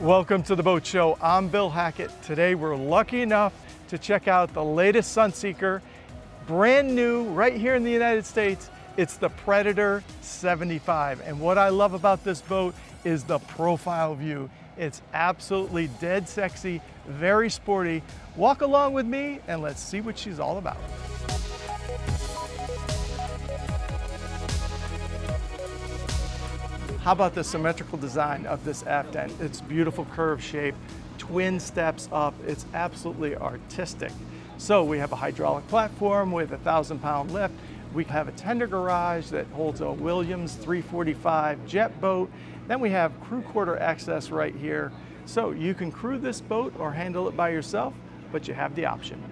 Welcome to the Boat Show. I'm Bill Hackett. Today we're lucky enough to check out the latest Sunseeker, brand new right here in the United States. It's the Predator 75. And what I love about this boat is the profile view. It's absolutely dead sexy, very sporty. Walk along with me and let's see what she's all about. How about the symmetrical design of this aft end? It's beautiful curved shape, twin steps up. It's absolutely artistic. So we have a hydraulic platform with a 1,000-pound lift. We have a tender garage that holds a Williams 345 jet boat. Then we have crew quarter access right here. So you can crew this boat or handle it by yourself, but you have the option.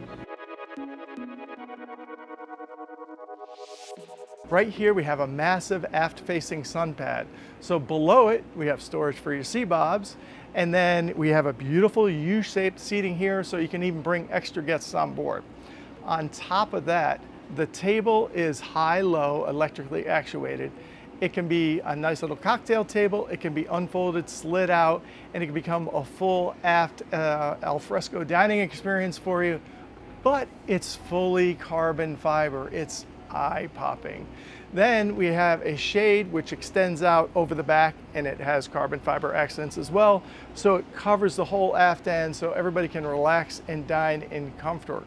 Right here we have a massive aft-facing sun pad. So below it we have storage for your sea bobs, and then we have a beautiful U-shaped seating here so you can even bring extra guests on board. On top of that, the table is high-low, electrically actuated. It can be a nice little cocktail table, it can be unfolded, slid out, and it can become a full aft alfresco dining experience for you. But it's fully carbon fiber. It's eye-popping. Then we have a shade which extends out over the back, and it has carbon fiber accents as well. So it covers the whole aft end so everybody can relax and dine in comfort.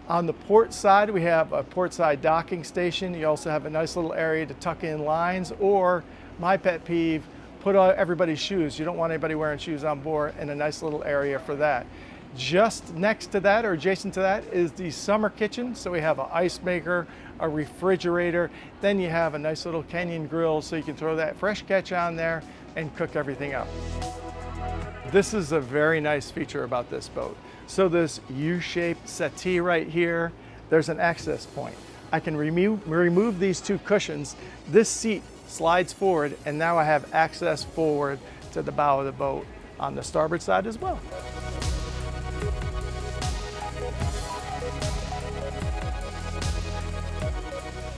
On the port side, we have a port side docking station. You also have a nice little area to tuck in lines, or my pet peeve, put on everybody's shoes. You don't want anybody wearing shoes on board, and a nice little area for that. Just next to that, or adjacent to that, is the summer kitchen. So we have an ice maker, a refrigerator, then you have a nice little Canyon grill so you can throw that fresh catch on there and cook everything up. This is a very nice feature about this boat. So this U-shaped settee right here, there's an access point. I can remove these two cushions. This seat slides forward, and now I have access forward to the bow of the boat on the starboard side as well.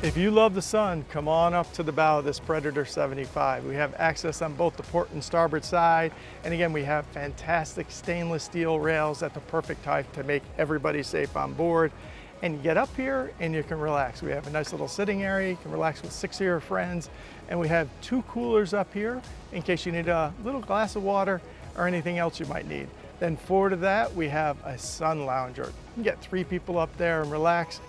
If you love the sun, come on up to the bow of this Predator 75. We have access on both the port and starboard side. And again, we have fantastic stainless steel rails at the perfect height to make everybody safe on board. And you get up here and you can relax. We have a nice little sitting area. You can relax with 6 of your friends. And we have 2 coolers up here in case you need a little glass of water or anything else you might need. Then forward of that, we have a sun lounger. You can get 3 people up there and relax.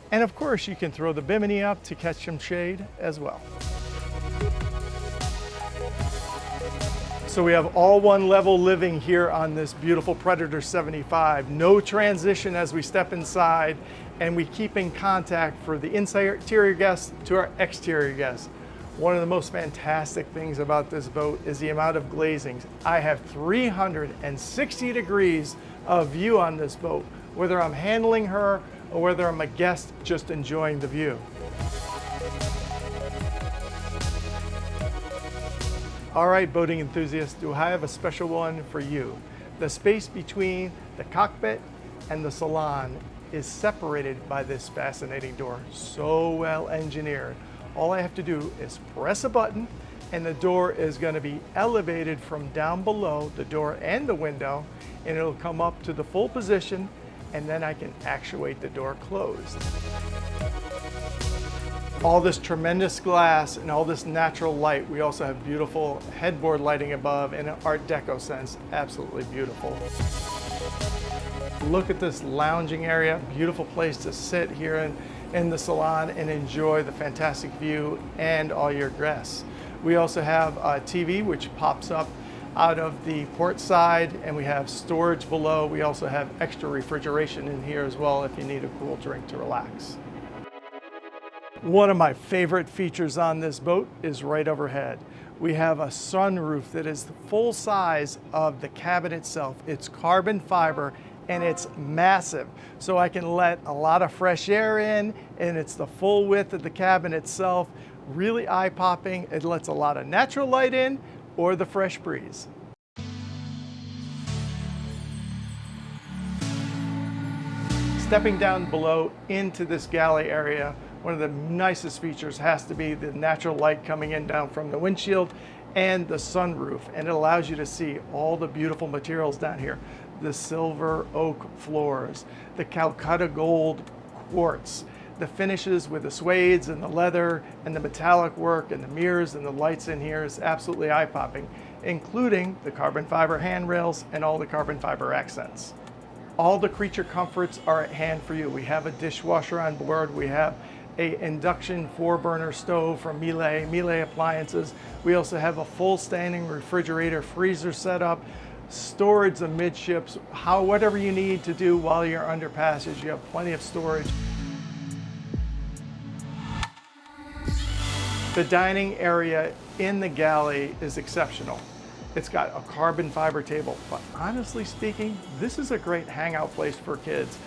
And of course, you can throw the bimini up to catch some shade as well. So we have all one level living here on this beautiful Predator 75. No transition as we step inside, and we keep in contact for the interior guests to our exterior guests. One of the most fantastic things about this boat is the amount of glazings. I have 360 degrees of view on this boat, whether I'm handling her or whether I'm a guest just enjoying the view. All right, boating enthusiasts, do I have a special one for you? The space between the cockpit and the salon is separated by this fascinating door, so well engineered. All I have to do is press a button, and the door is going to be elevated from down below, the door and the window, and it'll come up to the full position, and then I can actuate the door closed. All this tremendous glass and all this natural light. We also have beautiful headboard lighting above in an Art Deco sense. Absolutely beautiful. Look at this lounging area. Beautiful place to sit here in the salon and enjoy the fantastic view and all your guests. We also have a TV which pops up out of the port side, and we have storage below. We also have extra refrigeration in here as well if you need a cool drink to relax. One of my favorite features on this boat is right overhead. We have a sunroof that is the full size of the cabin itself. It's carbon fiber and it's massive. So I can let a lot of fresh air in, and it's the full width of the cabin itself. Really eye-popping. It lets a lot of natural light in, or the fresh breeze. Stepping down below into this galley area, one of the nicest features has to be the natural light coming in down from the windshield and the sunroof, and it allows you to see all the beautiful materials down here. The silver oak floors, the Calcutta gold quartz, the finishes with the suedes and the leather and the metallic work and the mirrors and the lights in here is absolutely eye-popping, including the carbon fiber handrails and all the carbon fiber accents. All the creature comforts are at hand for you. We have a dishwasher on board. We have a induction 4-burner stove from Miele Appliances. We also have a full standing refrigerator freezer setup, storage amidships, whatever you need to do while you're under passage, you have plenty of storage. The dining area in the galley is exceptional. It's got a carbon fiber table, but honestly speaking, this is a great hangout place for kids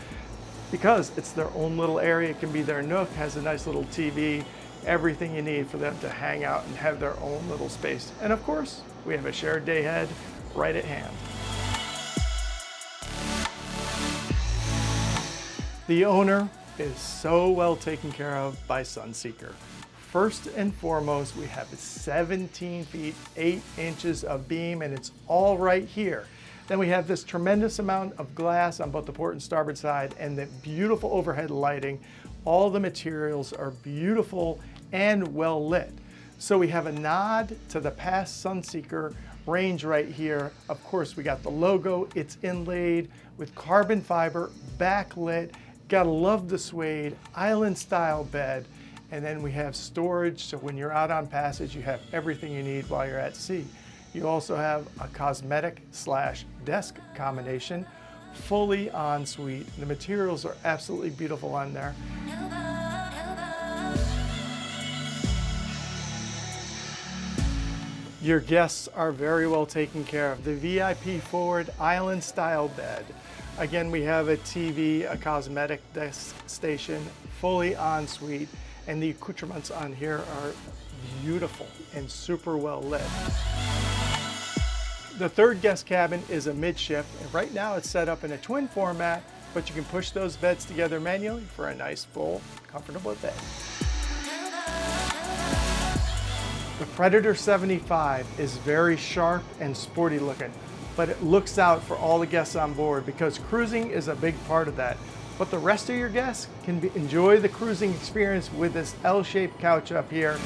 because it's their own little area. It can be their nook, has a nice little TV, everything you need for them to hang out and have their own little space. And of course, we have a shared day head right at hand. The owner is so well taken care of by Sunseeker. First and foremost, we have 17 feet, 8 inches of beam, and it's all right here. Then we have this tremendous amount of glass on both the port and starboard side and the beautiful overhead lighting. All the materials are beautiful and well lit. So we have a nod to the past Sunseeker range right here. Of course, we got the logo. It's inlaid with carbon fiber, backlit. Gotta love the suede, island style bed. And then we have storage, so when you're out on passage, you have everything you need while you're at sea. You also have a cosmetic/desk combination, fully en suite. The materials are absolutely beautiful on there. Your guests are very well taken care of. The VIP forward island style bed. Again, we have a TV, a cosmetic desk station, fully en suite. And the accoutrements on here are beautiful and super well lit. The third guest cabin is a midship, and right now it's set up in a twin format, but you can push those beds together manually for a nice, full, comfortable bed. The Predator 75 is very sharp and sporty looking, but it looks out for all the guests on board because cruising is a big part of that. But the rest of your guests can enjoy the cruising experience with this L-shaped couch up here.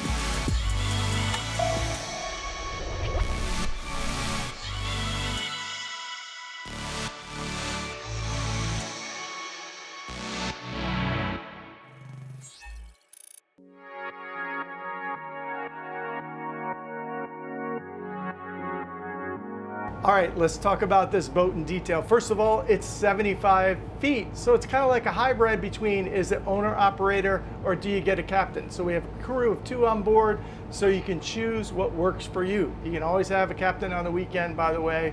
All right, let's talk about this boat in detail. First of all, it's 75 feet, so it's kind of like a hybrid between is it owner operator or do you get a captain? So we have a crew of 2 on board, so you can choose what works for you. You can always have a captain on the weekend, by the way,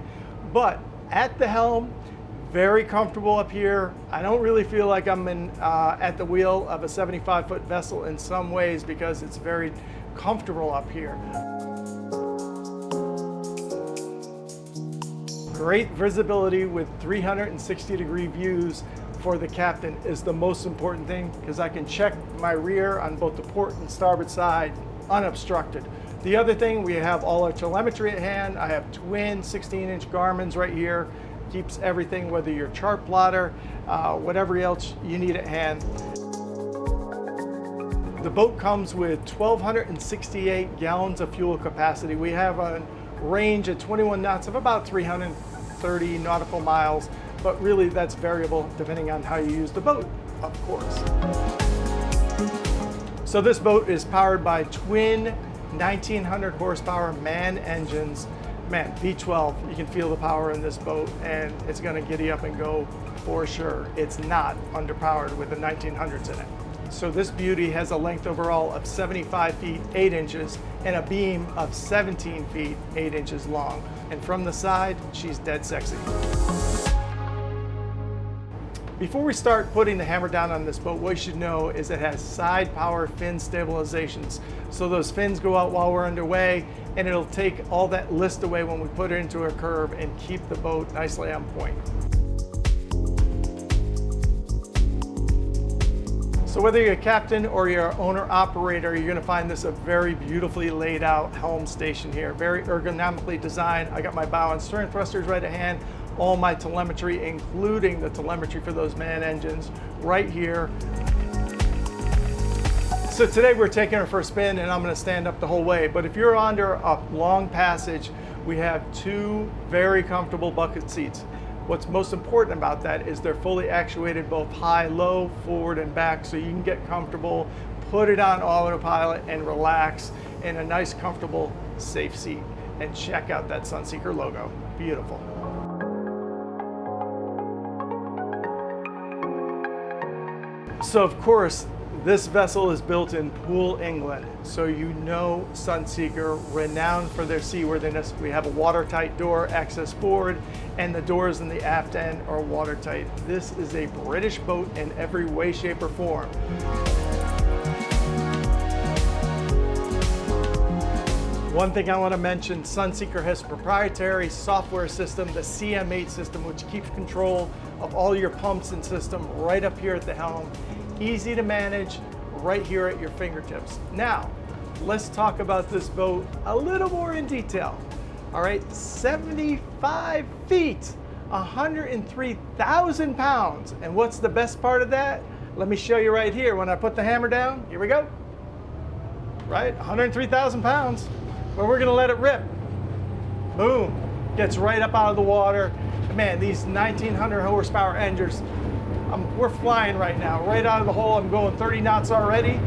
but at the helm, very comfortable up here. I don't really feel like I'm at the wheel of a 75-foot vessel in some ways because it's very comfortable up here. Great visibility with 360-degree views for the captain is the most important thing because I can check my rear on both the port and starboard side unobstructed. The other thing, we have all our telemetry at hand. I have twin 16-inch Garmin's right here. Keeps everything, whether you're chart plotter, whatever else you need at hand. The boat comes with 1,268 gallons of fuel capacity. We have a range at 21 knots of about 330 nautical miles, but really that's variable depending on how you use the boat, of course. So this boat is powered by twin 1900 horsepower MAN engines. Man, V12, you can feel the power in this boat and it's gonna giddy up and go for sure. It's not underpowered with the 1900s in it. So this beauty has a length overall of 75 feet, 8 inches, and a beam of 17 feet, 8 inches long. And from the side, she's dead sexy. Before we start putting the hammer down on this boat, what you should know is it has side power fin stabilizations. So those fins go out while we're underway, and it'll take all that list away when we put it into a curve and keep the boat nicely on point. So whether you're a captain or you're an owner operator, you're gonna find this a very beautifully laid out helm station here, very ergonomically designed. I got my bow and stern thrusters right at hand, all my telemetry, including the telemetry for those man engines right here. So today we're taking her for a spin and I'm gonna stand up the whole way. But if you're under a long passage, we have two very comfortable bucket seats. What's most important about that is they're fully actuated both high, low, forward, and back, so you can get comfortable, put it on autopilot, and relax in a nice, comfortable, safe seat. And check out that Sunseeker logo. Beautiful. So of course, this vessel is built in Poole, England, so you know Sunseeker, renowned for their seaworthiness. We have a watertight door, access forward, and the doors in the aft end are watertight. This is a British boat in every way, shape, or form. One thing I want to mention, Sunseeker has a proprietary software system, the CM8 system, which keeps control of all your pumps and system right up here at the helm. Easy to manage, right here at your fingertips. Now, let's talk about this boat a little more in detail. All right, 75 feet, 103,000 pounds. And what's the best part of that? Let me show you right here. When I put the hammer down, here we go. Right, 103,000 pounds. But we're gonna let it rip. Boom, gets right up out of the water. Man, these 1900 horsepower engines, we're flying right now, right out of the hole. I'm going 30 knots already.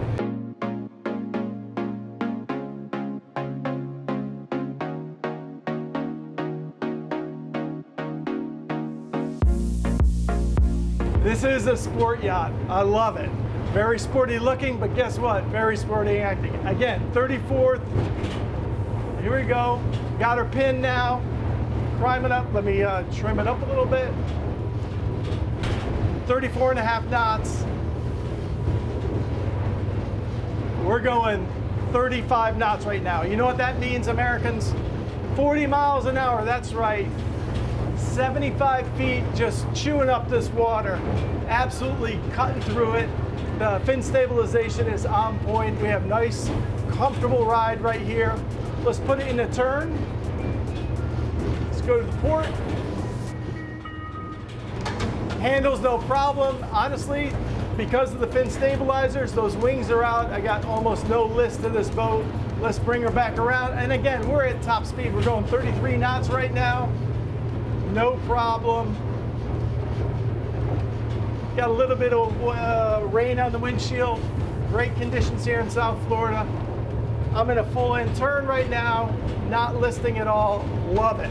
This is a sport yacht. I love it. Very sporty looking, but guess what? Very sporty acting. Again, 34th. Here we go. Got her pinned now. Climbing up. Let me trim it up a little bit. 34.5 knots. We're going 35 knots right now. You know what that means, Americans? 40 miles an hour, that's right. 75 feet, just chewing up this water. Absolutely cutting through it. The fin stabilization is on point. We have nice, comfortable ride right here. Let's put it in a turn. Let's go to the port. Handles no problem. Honestly, because of the fin stabilizers, those wings are out. I got almost no list to this boat. Let's bring her back around. And again, we're at top speed. We're going 33 knots right now. No problem. Got a little bit of rain on the windshield. Great conditions here in South Florida. I'm in a full in turn right now. Not listing at all. Love it.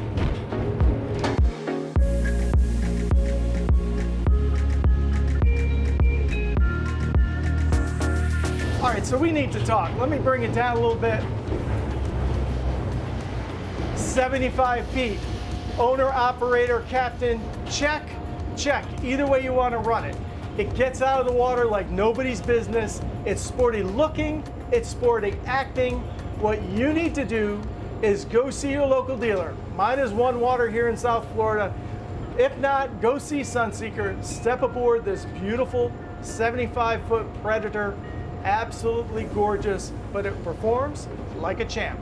All right, so we need to talk. Let me bring it down a little bit. 75 feet. Owner, operator, captain, check, check. Either way you want to run it. It gets out of the water like nobody's business. It's sporty looking, it's sporty acting. What you need to do is go see your local dealer. Mine is One Water here in South Florida. If not, go see Sunseeker. Step aboard this beautiful 75-foot Predator. Absolutely gorgeous, but it performs like a champ.